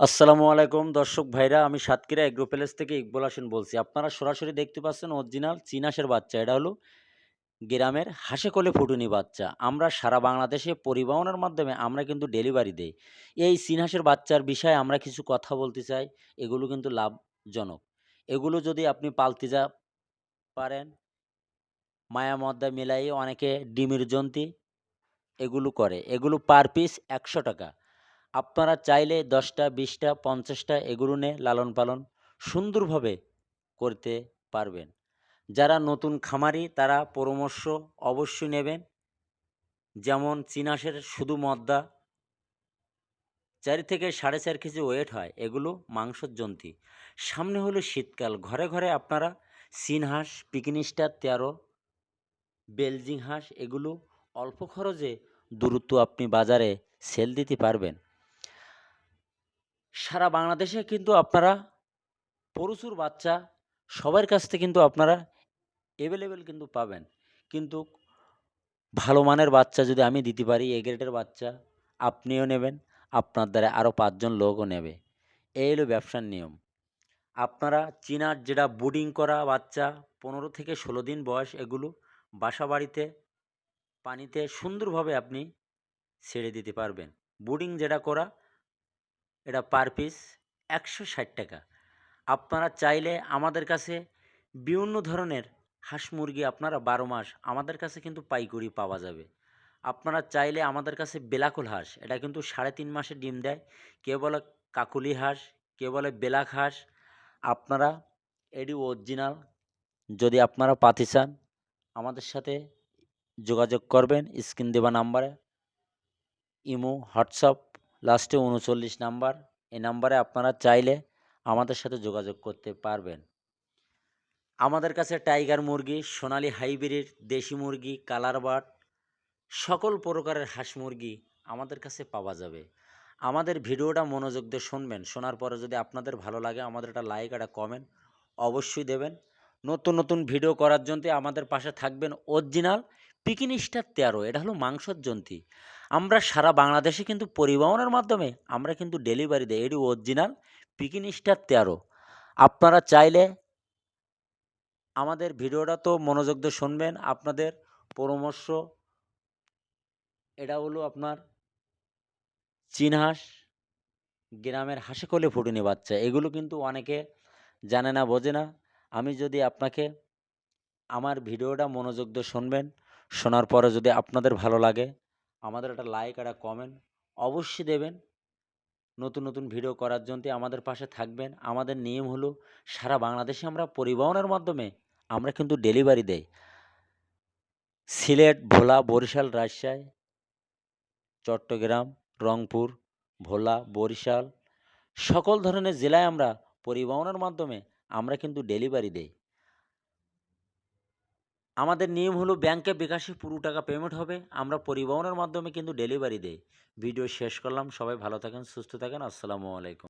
আসসালামু আলাইকুম দর্শক ভাইরা, আমি সাতক্ষীরা এগ্রো প্যালেস থেকে ইকবাল হোসেন বলছি। আপনারা সরাসরি দেখতে পাচ্ছেন অরিজিনাল চীন হাঁসের বাচ্চা। এটা হলো গ্রামের হাঁসে কোলে ফুটুনি বাচ্চা। আমরা সারা বাংলাদেশে পরিবহনের মাধ্যমে আমরা কিন্তু ডেলিভারি দেই। এই চীন হাঁসের বাচ্চার বিষয়ে আমরা কিছু কথা বলতে চাই। এগুলো কিন্তু লাভজনক। এগুলো যদি আপনি পালতে পারেন, মায়া মদ্দা মিলাইয়ে অনেকে ডিমের জন্তি এগুলো করে। এগুলো পার পিস ৳১০০। আপনারা চাইলে ১০টা, ২০টা, ৫০টা এগুলো নিয়ে লালন-পালন সুন্দরভাবে করতে পারবেন। যারা নতুন খামারি তারা পরামর্শ অবশ্যই নেবেন। যেমন চীনা হাঁসের শুধু মদ্দা ৪ থেকে ৪.৫ কেজি ওয়েট হয়। এগুলো মাংসের জন্তি। সামনে হলো শীতকাল। ঘরে, ঘরে আপনারা চীন হাঁস, পিকিনি স্টার ১৩, বেলজিং হাঁস এগুলো অল্প খরচে দ্রুত আপনি বাজারে সেল দিতে পারবেন। সারা বাংলাদেশে কিন্তু আপনারা প্রচুর বাচ্চা সবার কাছ থেকে কিন্তু আপনারা এভেলেবেল কিন্তু পাবেন। কিন্তু ভালো মানের বাচ্চা যদি আমি দিতে পারি, এ গ্রেডের বাচ্চা আপনিও নেবেন, আপনার দ্বারা আরও ৫ জন লোকও নেবে। এই হলো ব্যবসার নিয়ম। আপনারা চীনার যেটা ব্রুডিং করা বাচ্চা ১৫ থেকে ১৬ দিন বয়স এগুলো বাসাবাড়িতে পানিতে সুন্দরভাবে আপনি ছেড়ে দিতে পারবেন। ব্রুডিং যেটা করা এটা পার পিস ৳১৬০। আপনারা চাইলে আমাদের কাছে বিভিন্ন ধরনের হাঁস মুরগি আপনারা ১২ মাস আমাদের কাছে কিন্তু পাইকারি পাওয়া যাবে। আপনারা চাইলে আমাদের কাছে বেলাকুল হাঁস, এটা কিন্তু ৩.৫ মাসে ডিম দেয়। কেউ বলে কাকুলি হাঁস, কেউ বলে বেলাক হাঁস। আপনারা এটি অরিজিনাল যদি আপনারা পাতে চান আমাদের সাথে যোগাযোগ করবেন স্ক্রিন দেওয়া নাম্বারে। ইমো, হোয়াটসঅ্যাপ লাস্টে ৩৯ নাম্বার। এই নাম্বারে আপনারা চাইলে আমাদের সাথে যোগাযোগ করতে পারবেন। আমাদের কাছে টাইগার মুরগি, সোনালী হাইব্রিড, দেশি মুরগি, কালার বার্ড সকল প্রকারের হাঁস মুরগি আমাদের কাছে পাওয়া যাবে। আমাদের ভিডিওটা মনোযোগ দিয়ে শুনবেন। শোনার পরে যদি আপনাদের ভালো লাগে আমাদের একটা লাইক, একটা কমেন্ট অবশ্যই দেবেন। নতুন, নতুন ভিডিও করার জন্যে আমাদের পাশে থাকবেন। অরিজিনাল পিকিনি স্টার ১৩ এটা হলো মাংসের জন্তি। আমরা সারা বাংলাদেশে কিন্তু পরিবহনের মাধ্যমে আমরা কিন্তু ডেলিভারি দেই। এটি অরিজিনাল পিকিনি স্টার ১৩। আপনারা চাইলে আমাদের ভিডিওটা তো মনোযোগ দিয়ে শুনবেন। আপনাদের পরামর্শ এটা হলো আপনার চীন হাঁস, গ্রামের হাঁসে কোলে ফুটুনি বাচ্চা। এগুলো কিন্তু অনেকে জানে না, বোঝে না। আমি যদি আপনাকে আমার ভিডিওটা মনোযোগ দিয়ে শুনবেন। শোনার পরে যদি আপনাদের ভালো লাগে আমাদের একটা লাইক, একটা কমেন্ট অবশ্যই দেবেন। নতুন, নতুন ভিডিও করার জন্যে আমাদের পাশে থাকবেন। আমাদের নিয়ম হলো সারা বাংলাদেশে আমরা পরিবহনের মাধ্যমে আমরা কিন্তু ডেলিভারি দেই। সিলেট, ভোলা, বরিশাল, রাজশাহী, চট্টগ্রাম, রংপুর, ভোলা, বরিশাল সকল ধরনের জেলায় আমরা পরিবহনের মাধ্যমে আমরা কিন্তু ডেলিভারি দেই। আমাদের নিয়ম হলো ব্যাংকে বিকাশে পুরো টাকা পেমেন্ট হবে। আমরা পরিবহনের মাধ্যমে কিন্তু ডেলিভারি দেই। ভিডিও শেষ করলাম। সবাই ভালো থাকেন, সুস্থ থাকেন। আসসালামু আলাইকুম।